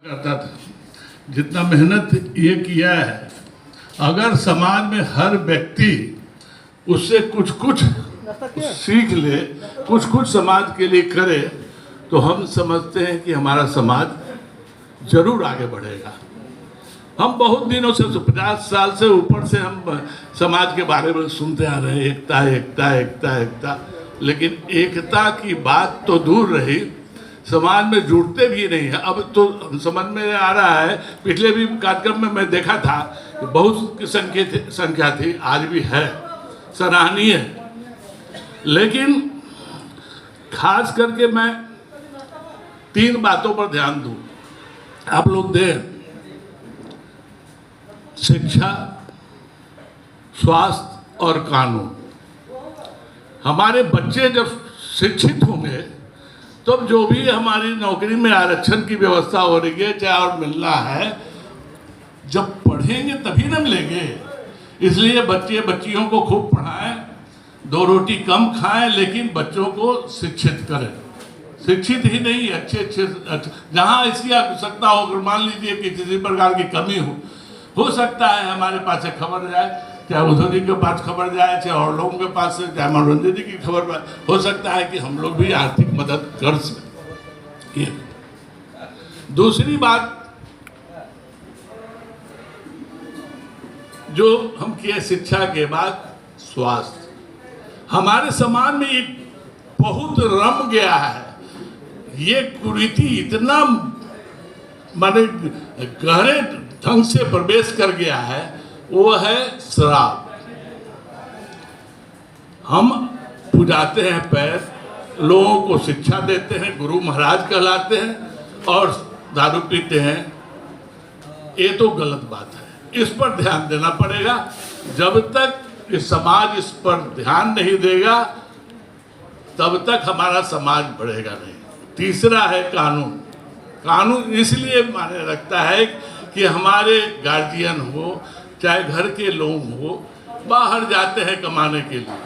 करता था, जितना मेहनत ये किया है, अगर समाज में हर व्यक्ति उससे कुछ कुछ सीख ले, कुछ कुछ समाज के लिए करे, तो हम समझते हैं कि हमारा समाज जरूर आगे बढ़ेगा। हम बहुत दिनों से 50 साल से ऊपर से हम समाज के बारे में सुनते आ रहे हैं, एकता एकता एकता एकता, लेकिन एकता की बात तो दूर रही, समाज में जुड़ते भी नहीं है। अब तो समझ में आ रहा है, पिछले भी कार्यक्रम में मैं देखा था कि बहुत की संख्या थी, आज भी है, सराहनीय है। लेकिन खास करके मैं 3 बातों पर ध्यान दूं। आप लोग दें, शिक्षा, स्वास्थ्य और कानून। हमारे बच्चे जब शिक्षित होंगे तो जो भी हमारी नौकरी में आरक्षण की व्यवस्था हो रही है, चाहे और मिलना है, जब पढ़ेंगे तभी न मिलेंगे। इसलिए बच्चे बच्चियों को खूब पढ़ाएं, 2 रोटी कम खाएं, लेकिन बच्चों को शिक्षित करें। शिक्षित ही नहीं, अच्छे जहाँ इसकी आवश्यकता हो, अगर मान लीजिए कि किसी प्रकार की कमी हो सकता है हमारे पास एक खबर जाए, चाहे उद्धव जी के पास खबर जाए, चाहे और लोगों के पास, चाहे मनोरंजन जी की खबर, हो सकता है कि हम लोग भी आर्थिक मदद कर सकें। दूसरी बात जो हम किए, शिक्षा के बाद स्वास्थ्य। हमारे समाज में एक बहुत रम गया है, ये कुरीति इतना माने गहरे ढंग से प्रवेश कर गया है, वो है शराब। हम पुजाते हैं पैर, लोगों को शिक्षा देते हैं, गुरु महाराज कहलाते हैं, और दारू पीते हैं। ये तो गलत बात है, इस पर ध्यान देना पड़ेगा। जब तक इस समाज इस पर ध्यान नहीं देगा, तब तक हमारा समाज बढ़ेगा नहीं। तीसरा है कानून। कानून इसलिए माने रखता है कि हमारे गार्जियन हो, चाहे घर के लोग हो, बाहर जाते हैं कमाने के लिए,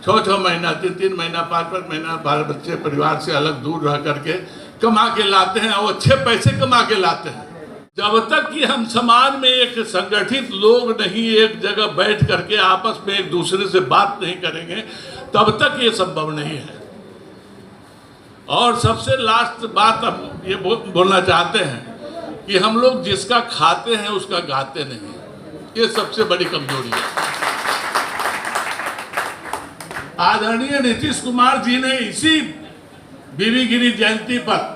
6-6 महीना, 3-3 महीना, 5-5 महीना बाल बच्चे परिवार से अलग दूर रह करके कमा के लाते हैं, और अच्छे पैसे कमा के लाते हैं। जब तक कि हम समाज में एक संगठित लोग नहीं एक जगह बैठ करके आपस में एक दूसरे से बात नहीं करेंगे, तब तक ये संभव नहीं है। और सबसे लास्ट बात हम ये बोलना चाहते हैं कि हम लोग जिसका खाते हैं उसका गाते नहीं, ये सबसे बड़ी कमजोरी है। आदरणीय नीतीश कुमार जी ने इसी बीबी गिरी जयंती पर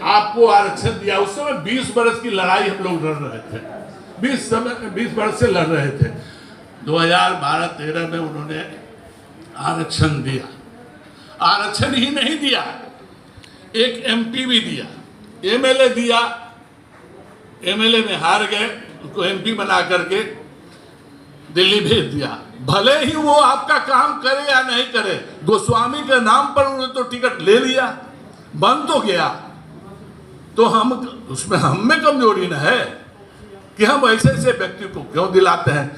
आपको आरक्षण दिया। उस समय 20 वर्ष की लड़ाई हम लोग लड़ रहे थे, 20 वर्ष से लड़ रहे थे। 2012-13 में उन्होंने आरक्षण दिया। आरक्षण ही नहीं दिया, एक एमपी भी दिया, एमएलए दिया। एमएलए में हार गए, उसको एमपी बना करके दिल्ली भेज दिया। भले ही वो आपका काम करे या नहीं करे, गोस्वामी के नाम पर उन्होंने तो टिकट ले लिया, बन तो गया। तो हम उसमें हम में कमजोरी न है कि हम ऐसे ऐसे व्यक्ति को क्यों दिलाते हैं,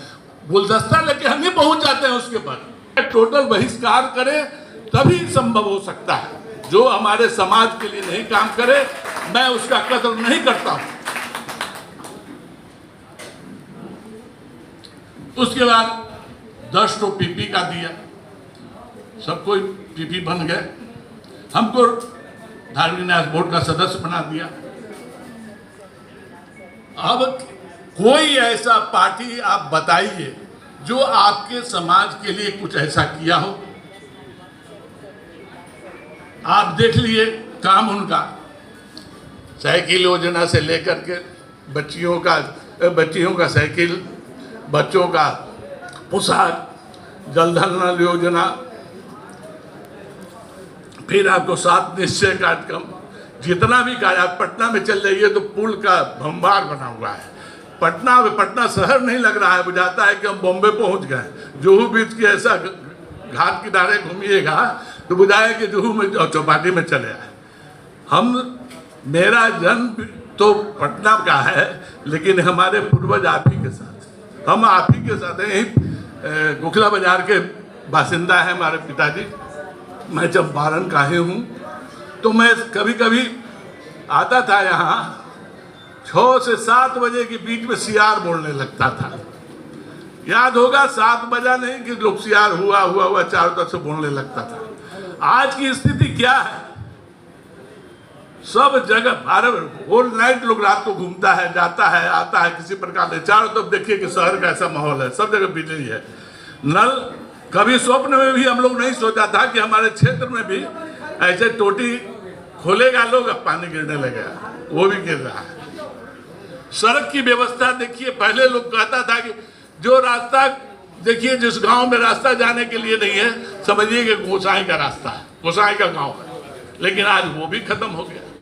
गुलदस्ता लेके हम ही पहुंच जाते हैं उसके पर। टोटल बहिष्कार करें तभी संभव हो सकता है। जो हमारे समाज के लिए नहीं काम करे, मैं उसका कदर नहीं करता हूं। उसके बाद 10 तो पीपी का दिया, सब कोई पीपी बन गए। हमको धार्मिक न्यास बोर्ड का सदस्य बना दिया। अब कोई ऐसा पार्टी आप बताइए जो आपके समाज के लिए कुछ ऐसा किया हो। आप देख लिए काम उनका, साइकिल योजना से लेकर के बच्चियों का साइकिल, बच्चों का पोशाक, जलधन योजना, फिर आपको 7 निश्चय कार्यक्रम, जितना भी कार्य। आप पटना में चल जाइए तो पुल का भंबार बना हुआ है। पटना शहर नहीं लग रहा है, बुझाता है कि हम बॉम्बे पहुंच गए। जुहू बीच के ऐसा घाट किनारे घूमिएगा तो बुझाए कि जुहू में चौपाटी में चले आए। मेरा जन्म तो पटना का है, लेकिन हमारे पूर्वज आप ही के साथ, हम आप ही के साथ हैं। यही गोखला बाजार के बासिंदा है हमारे पिताजी। मैं चंपारण का ही हूँ, तो मैं कभी कभी आता था यहाँ 6 से 7 बजे के बीच में सियार बोलने लगता था। याद होगा, 7 बजा नहीं कि लोग सियार हुआ हुआ हुआ चारों तरफ से बोलने लगता था। आज की स्थिति क्या है? सब जगह भारत होल नाइट लोग रात को घूमता है, जाता है, आता है किसी प्रकार से। चारों तरफ देखिए कि शहर का ऐसा माहौल है, सब जगह बिजली है। नल कभी स्वप्न में भी हम लोग नहीं सोचा था कि हमारे क्षेत्र में भी ऐसे टोटी खोलेगा लोग, अब पानी गिरने लगेगा, वो भी गिर रहा है। सड़क की व्यवस्था देखिए, पहले लोग कहता था कि जो रास्ता देखिए, जिस गांव में रास्ता जाने के लिए नहीं है, समझिए कि गोसाई का रास्ता है, गोसाई का गांव है, लेकिन आज वो भी खत्म हो गया।